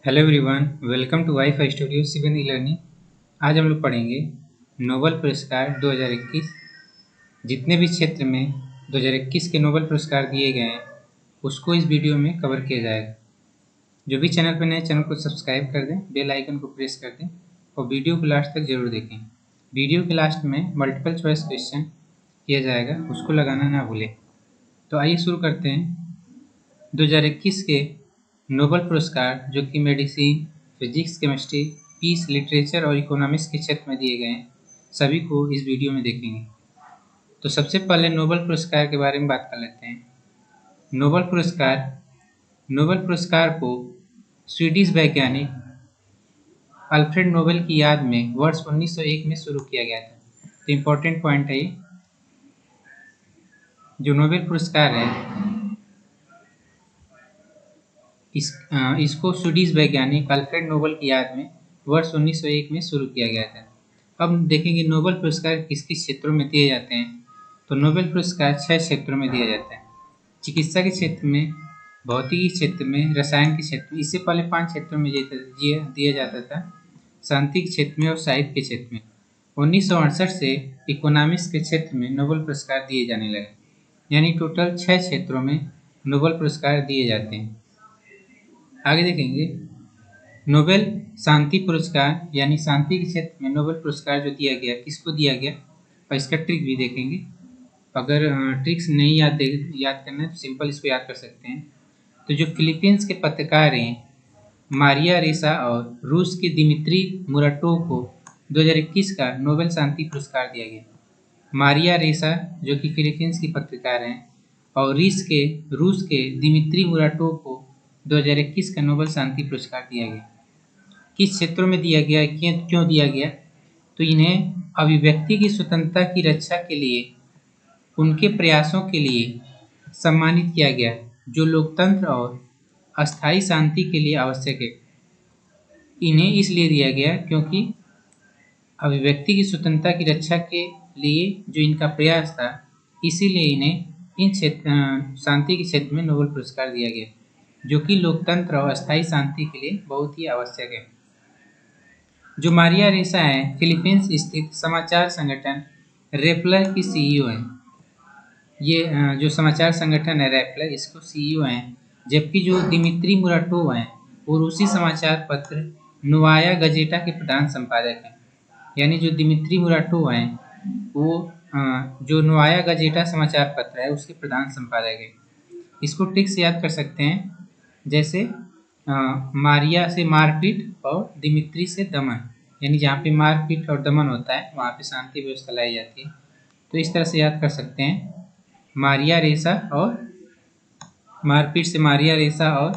Hello everyone, welcome to WiFi studio सिवन e learning. आज हम लोग पढ़ेंगे नोबेल पुरस्कार 2021। जितने भी क्षेत्र में 2021 के नोबेल पुरस्कार दिए गए हैं उसको इस वीडियो में कवर किया जाएगा। जो भी चैनल पर नए, चैनल को सब्सक्राइब कर दें, बेल आइकन को प्रेस कर दें और वीडियो को लास्ट तक जरूर देखें। वीडियो के लास्ट में मल्टीपल चॉइस क्वेश्चन किया जाएगा, उसको लगाना ना भूलें। तो आइए शुरू करते हैं। 2021 के नोबेल पुरस्कार जो कि medicine, physics, chemistry, peace, literature और इकोनॉमिक्स के क्षेत्र में दिए गए हैं, सभी को इस वीडियो में देखेंगे। तो सबसे पहले नोबेल पुरस्कार के बारे में बात कर लेते हैं। नोबेल पुरस्कार को स्वीडिश वैज्ञानिक अल्फ्रेड नोबेल की याद में वर्ष 1901 में शुरू किया गया था। तो इम्पोर्टेंट पॉइंट है, जो नोबेल पुरस्कार है इसको स्वीडिश वैज्ञानिक अल्फ्रेड नोबेल की याद में वर्ष 1901 में शुरू किया गया था। अब देखेंगे नोबेल पुरस्कार किस किस क्षेत्रों में दिए जाते हैं। तो नोबेल पुरस्कार 6 क्षेत्रों में दिया जाता है। चिकित्सा के क्षेत्र में, भौतिकी क्षेत्र में, रसायन के क्षेत्र में। इससे पहले 5 क्षेत्रों में दिया जाता था, शांति के क्षेत्र में और साहित्य के क्षेत्र में। 1968 से इकोनॉमिक्स के क्षेत्र में नोबेल पुरस्कार दिए जाने लगे, यानी टोटल 6 क्षेत्रों में नोबेल पुरस्कार दिए जाते हैं। आगे देखेंगे नोबेल शांति पुरस्कार, यानी शांति के क्षेत्र में नोबेल पुरस्कार जो दिया गया, किसको दिया गया और इसका ट्रिक भी देखेंगे। अगर ट्रिक्स नहीं याद करना है तो सिंपल इसको याद कर सकते हैं। तो जो फिलीपींस के पत्रकार हैं मारिया रेसा और रूस के दिमित्री मुराटोव को 2021 का नोबेल शांति पुरस्कार दिया गया। मारिया रेसा जो कि फिलीपींस की पत्रकार हैं और रूस के दिमित्री मुराटोव को 2021 का नोबेल शांति पुरस्कार दिया गया। किस क्षेत्रों में दिया गया, क्यों दिया गया? तो इन्हें अभिव्यक्ति की स्वतंत्रता की रक्षा के लिए उनके प्रयासों के लिए सम्मानित किया गया, जो लोकतंत्र और अस्थायी शांति के लिए आवश्यक है। इन्हें इसलिए दिया गया क्योंकि अभिव्यक्ति की स्वतंत्रता की रक्षा के लिए जो इनका प्रयास था, इसीलिए इन्हें शांति के क्षेत्र में नोबेल पुरस्कार दिया गया, जो कि लोकतंत्र और अस्थायी शांति के लिए बहुत ही आवश्यक है। जो मारिया रेसा है, फिलीपींस स्थित समाचार संगठन रेपलर की सीईओ हैं। ये जो समाचार संगठन है रेपलर, इसको सीईओ हैं। जबकि जो दिमित्री मुराटोव हैं वो रूसी समाचार पत्र नोवाया गजेटा के प्रधान संपादक हैं। यानी जो दिमित्री मुराटोव हैं वो जो नोवाया गजेटा समाचार पत्र है उसके प्रधान संपादक है। इसको ट्रिक से याद कर सकते हैं, जैसे मारिया से मारपीट और दिमित्री से दमन, यानी जहाँ पे मारपीट और दमन होता है वहाँ पे शांति व्यवस्था लाई जाती है। तो इस तरह से याद कर सकते हैं, मारिया रेसा और मारपीट से मारिया रेसा और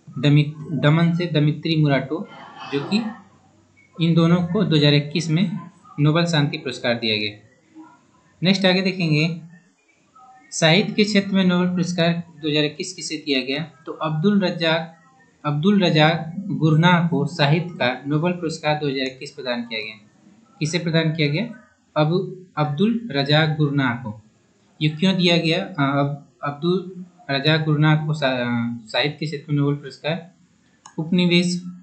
दमन से दिमित्री मुराटोव, जो कि इन दोनों को 2021 में नोबेल शांति पुरस्कार दिया गया। नेक्स्ट आगे देखेंगे साहित्य के क्षेत्र में नोबेल पुरस्कार 2021 किसे दिया गया। तो अब्दुल रजाक गुरनाह को साहित्य का नोबेल पुरस्कार 2021 प्रदान किया गया। किसे प्रदान किया गया? अब्दुल रजाक गुरनाह को। ये क्यों दिया गया अब्दुल रजाक गुरनाह को साहित्य के क्षेत्र में नोबेल पुरस्कार?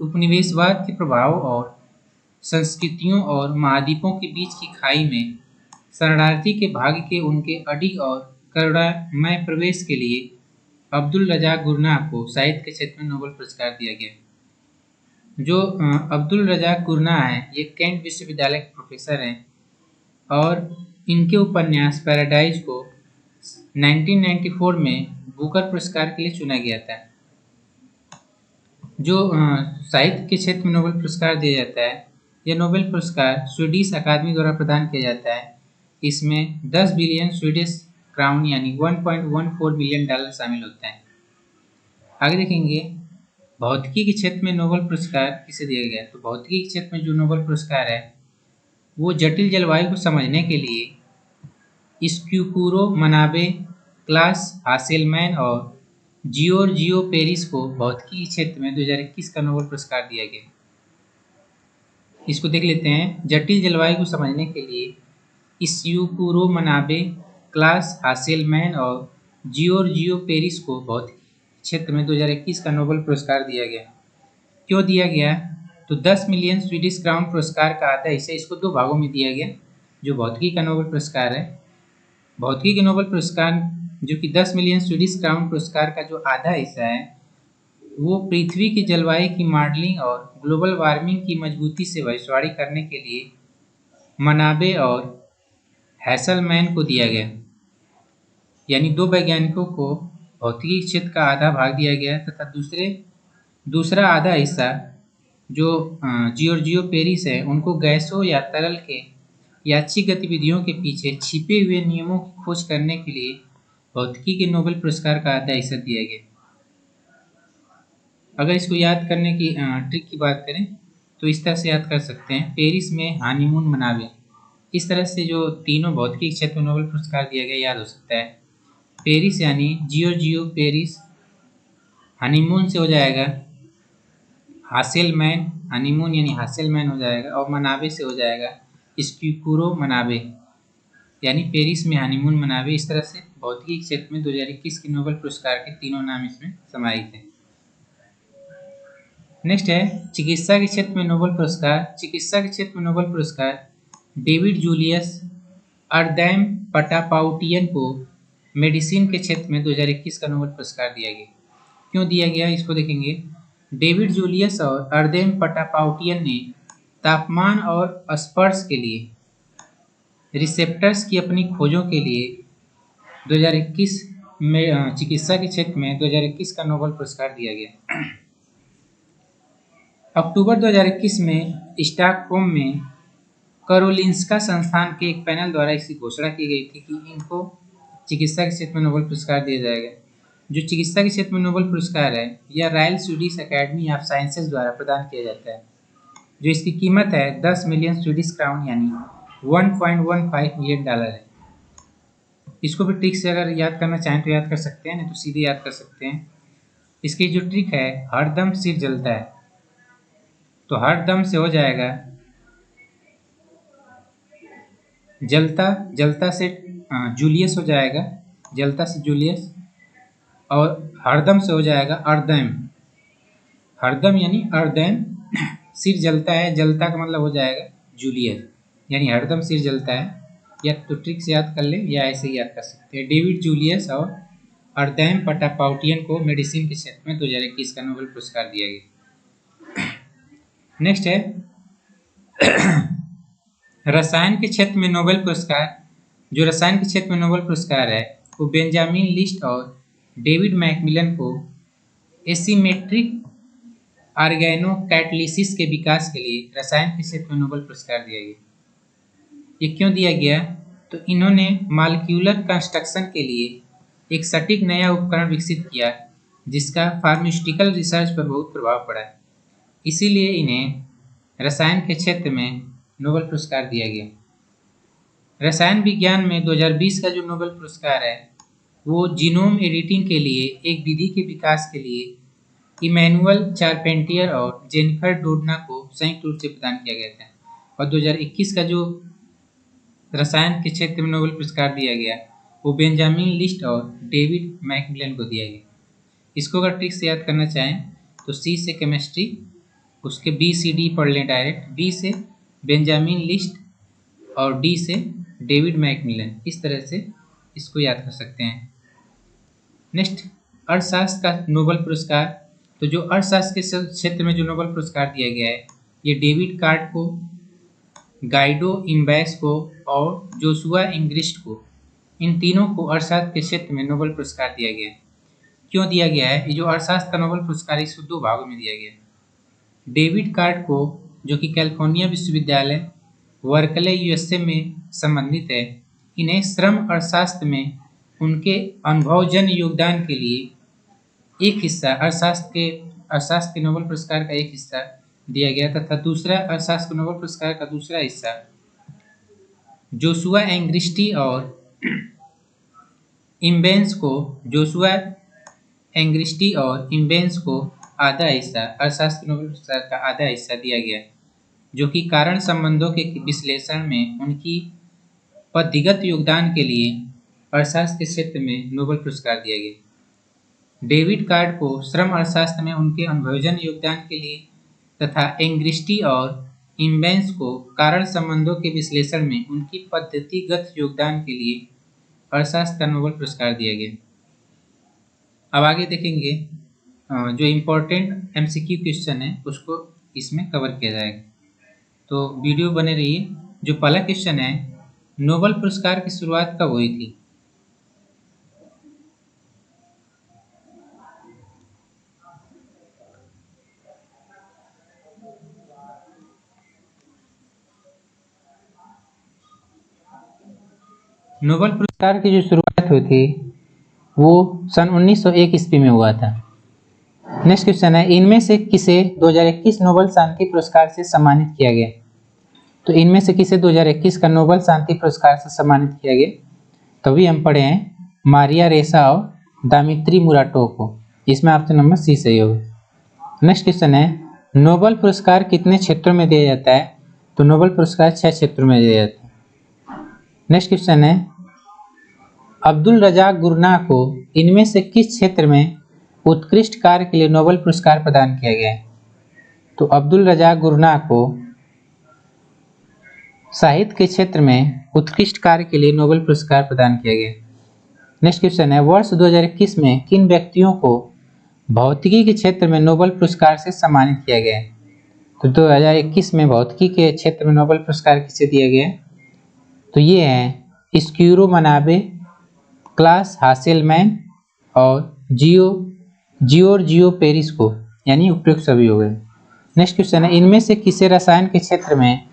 उपनिवेशवाद के प्रभाव और संस्कृतियों और महाद्वीपों के बीच की खाई में शरणार्थी के भाग्य के उनके अडिग और करुणामय प्रवेश के लिए अब्दुल रजाक गुरनाह को साहित्य के क्षेत्र में नोबेल पुरस्कार दिया गया। जो अब्दुल रजाक गुरनाह हैं, ये कैंट विश्वविद्यालय के प्रोफेसर हैं और इनके उपन्यास पैराडाइज को 1994 में बुकर पुरस्कार के लिए चुना गया था। जो साहित्य के क्षेत्र में नोबेल पुरस्कार दिया जाता है, यह नोबेल पुरस्कार स्वीडिश अकादमी द्वारा प्रदान किया जाता है। इसमें 10 बिलियन स्वीडिश क्राउन यानी $1.14 बिलियन शामिल होता है। आगे देखेंगे भौतिकी के क्षेत्र में नोबेल पुरस्कार किसे दिया गया। तो भौतिकी के क्षेत्र में जो नोबेल पुरस्कार है वो जटिल जलवायु को समझने के लिए स्क्यूकुरो मनाबे, क्लास हासेलमैन और जियोर्जियो पेरिस को भौतिकी के क्षेत्र में 2021 का नोबेल पुरस्कार दिया गया। इसको देख लेते हैं। जटिल जलवायु को समझने के लिए स्क्यूकुरो मनाबे, क्लास हासेलमैन और जियोर्जियो पेरिस को भौतिकी क्षेत्र में 2021 का नोबेल पुरस्कार दिया गया। क्यों दिया गया? तो 10 मिलियन स्वीडिश क्राउन पुरस्कार का आधा हिस्सा इसको 2 भागों में दिया गया। जो भौतिकी का नोबेल पुरस्कार है, भौतिकी के नोबेल पुरस्कार जो कि 10 मिलियन स्वीडिश क्राउन पुरस्कार का जो आधा हिस्सा है वो पृथ्वी की जलवायु की मॉडलिंग और ग्लोबल वार्मिंग की मजबूती से भविष्यवाणी करने के लिए मनाबे और हैसलमैन को दिया गया। यानी 2 वैज्ञानिकों को भौतिकी क्षेत्र का आधा भाग दिया गया तथा दूसरा आधा हिस्सा जो जियोर्जियो पेरिस है उनको गैसों या तरल के यादृच्छिक गतिविधियों के पीछे छिपे हुए नियमों की खोज करने के लिए भौतिकी के नोबेल पुरस्कार का आधा हिस्सा दिया गया। अगर इसको याद करने की ट्रिक की बात करें तो इस तरह से याद कर सकते हैं। पेरिस में हनीमून मनावे, इस तरह से जो तीनों भौतिकी क्षेत्र में नोबेल पुरस्कार दिया गया याद हो सकता है। पेरिस यानी जियोर्जियो पेरिस, हनीमून से हो जाएगा हासेलमैन, हनीमून यानी हासेलमैन हो जाएगा, और मनावे से हो जाएगा स्क्यूकुरो मनावे, यानी पेरिस में हनीमून मनावे। इस तरह से भौतिकी क्षेत्र में 2021 के नोबेल पुरस्कार के तीनों नाम इसमें समाहित हैं। नेक्स्ट है चिकित्सा के क्षेत्र में नोबेल पुरस्कार। चिकित्सा के क्षेत्र में नोबेल पुरस्कार डेविड जूलियस अर्दैम पटापाउटियन को मेडिसिन के क्षेत्र में 2021 का नोबेल पुरस्कार दिया गया। क्यों दिया गया इसको देखेंगे। डेविड जूलियस और अर्दैम पटापाउटियन ने तापमान और स्पर्श के लिए रिसेप्टर्स की अपनी खोजों के लिए 2021 में चिकित्सा के क्षेत्र में 2021 का नोबेल पुरस्कार दिया गया। अक्टूबर 2021 में स्टॉकहोम में करोलिंस्का संस्थान के एक पैनल द्वारा इसकी घोषणा की गई थी कि इनको चिकित्सा के क्षेत्र में नोबेल पुरस्कार दिया जाएगा। जो चिकित्सा के क्षेत्र में नोबेल पुरस्कार है यह royal Swedish academy of sciences द्वारा प्रदान किया जाता है। जो इसकी कीमत है 10 मिलियन स्वीडिश क्राउन यानी $1.15 मिलियन है। इसको भी ट्रिक से अगर याद करना चाहें तो याद कर सकते हैं, नहीं तो सीधे याद कर सकते हैं। इसकी जो ट्रिक है हरदम सिर जलता है, तो हरदम से हो जाएगा जलता से जूलियस हो जाएगा, जलता से जूलियस, और हरदम से हो जाएगा अर्दैम। हरदम यानी अर्दैम, सिर जलता है, जलता का मतलब हो जाएगा जूलियस, यानी हरदम सिर जलता है। या तो ट्रिक से याद कर ले या ऐसे ही याद कर सकते हैं। डेविड जूलियस और अर्दैम पटापाउटियन को मेडिसिन के क्षेत्र में 2021 का नोबेल पुरस्कार दिया गया। नेक्स्ट है रसायन के क्षेत्र में नोबेल पुरस्कार। जो रसायन के क्षेत्र में नोबेल पुरस्कार है वो बेंजामिन लिस्ट और डेविड मैकमिलन को एसिमेट्रिक ऑर्गेनो कैटलिसिस के विकास के लिए रसायन के क्षेत्र में नोबेल पुरस्कार दिया गया। ये क्यों दिया गया? तो इन्होंने मॉलिक्यूलर कंस्ट्रक्शन के लिए एक सटीक नया उपकरण विकसित किया जिसका फार्मास्यूटिकल रिसर्च पर बहुत प्रभाव पड़ा है, इसीलिए इन्हें रसायन के क्षेत्र में नोबेल पुरस्कार दिया गया। रसायन विज्ञान में 2020 का जो नोबेल पुरस्कार है वो जीनोम एडिटिंग के लिए एक विधि के विकास के लिए इमैनुअल चारपेंटियर और जेनिफर डोडना को संयुक्त रूप से प्रदान किया गया था। और 2021 का जो रसायन के क्षेत्र में नोबेल पुरस्कार दिया गया वो बेंजामिन लिस्ट और डेविड मैकमिलन को दिया गया। इसको अगर ट्रिक से याद करना चाहें तो सी से केमिस्ट्री, उसके बी सी डी पढ़ लें डायरेक्ट, बी से बेंजामिन लिस्ट और डी से डेविड मैकमिलन, इस तरह से इसको याद कर सकते हैं। नेक्स्ट अर्थशास्त्र का नोबेल पुरस्कार। तो जो अर्थशास्त्र के क्षेत्र में जो नोबेल पुरस्कार दिया गया है ये डेविड कार्ट को, गाइडो इम्बैस को और जोशुआ इंग्रिस्ट को, इन तीनों को अर्थशास्त्र के क्षेत्र में नोबेल पुरस्कार दिया गया है। क्यों दिया गया है? ये जो अर्थशास्त्र का नोबेल पुरस्कार है इसको 2 भागों में दिया गया है। डेविड कार्ट को जो कि कैलिफोर्निया विश्वविद्यालय वर्कले यूएसए में संबंधित है, इन्हें श्रम अर्थशास्त्र में उनके अनुभवजन्य योगदान के लिए एक हिस्सा अर्थशास्त्र के नोबेल पुरस्कार का एक हिस्सा दिया गया तथा दूसरा अर्थशास्त्र के नोबेल पुरस्कार का दूसरा हिस्सा जोशुआ एंग्रिस्टी और इम्बेंस को आधा हिस्सा अर्थशास्त्र नोबेल पुरस्कार का आधा हिस्सा दिया गया, जो कि कारण संबंधों के विश्लेषण में उनकी पद्धतिगत योगदान के लिए अर्थशास्त्र के क्षेत्र में नोबेल पुरस्कार दिया गया। डेविड कार्ट को श्रम अर्थशास्त्र में उनके अनुभवजन्य योगदान के लिए तथा एंग्रिस्टी और इम्बेंस को कारण संबंधों के विश्लेषण में उनकी पद्धतिगत योगदान के लिए अर्थशास्त्र का नोबेल पुरस्कार दिया गया। अब आगे देखेंगे जो इम्पोर्टेंट MCQ क्वेश्चन है उसको इसमें कवर किया जाएगा, तो वीडियो बने रहिए। जो पहला क्वेश्चन है, नोबेल पुरस्कार की शुरुआत कब हुई थी? नोबेल पुरस्कार की जो शुरुआत हुई थी वो सन 1901 ईस्वी में हुआ था। नेक्स्ट क्वेश्चन है, इनमें से किसे 2021 नोबेल शांति पुरस्कार से सम्मानित किया गया? तो इनमें से किसे 2021 का नोबेल शांति पुरस्कार से सम्मानित किया गया? तभी हम पढ़े हैं मारिया रेसा और दामित्री मुराटोव को। इसमें ऑप्शन नंबर सी सही होगा। नेक्स्ट क्वेश्चन है, नोबेल पुरस्कार कितने क्षेत्रों में दिया जाता है? तो नोबेल पुरस्कार 6 क्षेत्रों में दिया जाता है। नेक्स्ट क्वेश्चन है, अब्दुल रज़ाक गुरनाह को इनमें से किस क्षेत्र में उत्कृष्ट कार्य के लिए नोबेल पुरस्कार प्रदान किया गया है? तो अब्दुल रज़ाक गुरनाह को साहित्य के क्षेत्र में उत्कृष्ट कार्य के लिए नोबेल पुरस्कार प्रदान किया गया। नेक्स्ट क्वेश्चन है, वर्ष 2021 में किन व्यक्तियों को भौतिकी के क्षेत्र में नोबेल पुरस्कार से सम्मानित किया गया है? तो 2021 में भौतिकी के क्षेत्र में नोबेल पुरस्कार किसे दिया गया? तो ये हैं स्क्यूरो मनाबे, क्लास हासेलमैन और जियोर्जियो पेरिस को, यानी उपयुक्त सभी हो गए। नेक्स्ट क्वेश्चन है, इनमें से किसे रसायन के क्षेत्र में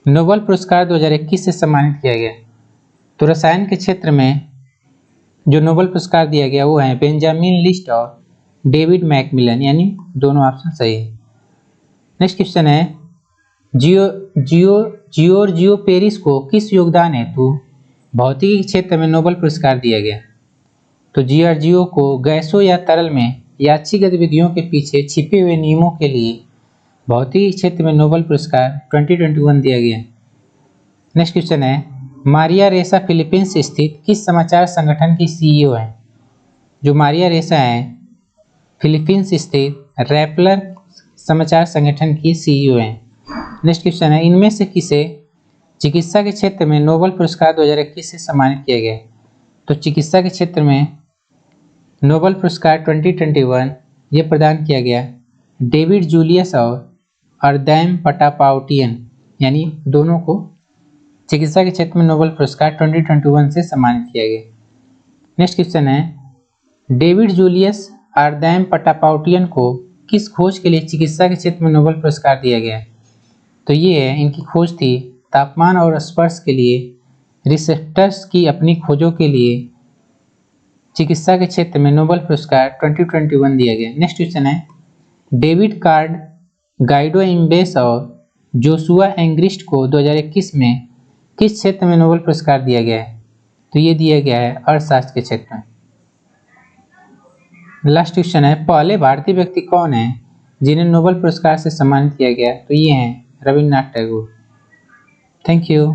नोबेल पुरस्कार 2021 से सम्मानित किया गया? तो रसायन के क्षेत्र में जो नोबेल पुरस्कार दिया गया वो है बेंजामिन लिस्ट और डेविड मैकमिलन, यानी दोनों ऑप्शन सही है। नेक्स्ट क्वेश्चन है, जियोर्जियो पेरिस को किस योगदान हेतु भौतिकी के क्षेत्र में नोबेल पुरस्कार दिया गया? तो जियोर्जियो को गैसों या तरल में यादृच्छिक गतिविधियों के पीछे छिपे हुए नियमों के लिए भौतिकी क्षेत्र में नोबेल पुरस्कार 2021 दिया गया। नेक्स्ट क्वेश्चन है, मारिया रेसा फिलीपींस स्थित किस समाचार संगठन की CEO है? जो मारिया रेसा है फिलीपींस स्थित रैपलर समाचार संगठन की CEO है। नेक्स्ट क्वेश्चन है, इनमें से किसे चिकित्सा के क्षेत्र में नोबेल पुरस्कार 2021 से सम्मानित किया गया? तो चिकित्सा के क्षेत्र में नोबेल पुरस्कार 2021 ये प्रदान किया गया डेविड जूलियस और अर्दैम पटापाउटियन, यानी दोनों को चिकित्सा के क्षेत्र में नोबेल पुरस्कार 2021 से सम्मानित किया गया। नेक्स्ट क्वेश्चन है, डेविड जूलियस अर्दैम पटापाउटियन को किस खोज के लिए चिकित्सा के क्षेत्र में नोबेल पुरस्कार दिया गया? तो ये है, इनकी खोज थी तापमान और स्पर्श के लिए रिसेप्टर्स की अपनी खोजों के लिए चिकित्सा के क्षेत्र में नोबेल पुरस्कार 2021 दिया गया। नेक्स्ट क्वेश्चन है, डेविड कार्ड गाइडो इम्बेस और जोशुआ एंग्रिस्ट को 2021 में किस क्षेत्र में नोबेल पुरस्कार दिया गया है? तो ये दिया गया है अर्थशास्त्र के क्षेत्र में। लास्ट क्वेश्चन है, पहले भारतीय व्यक्ति कौन है जिन्हें नोबेल पुरस्कार से सम्मानित किया गया? तो ये हैं रविन्द्रनाथ टैगोर। Thank you.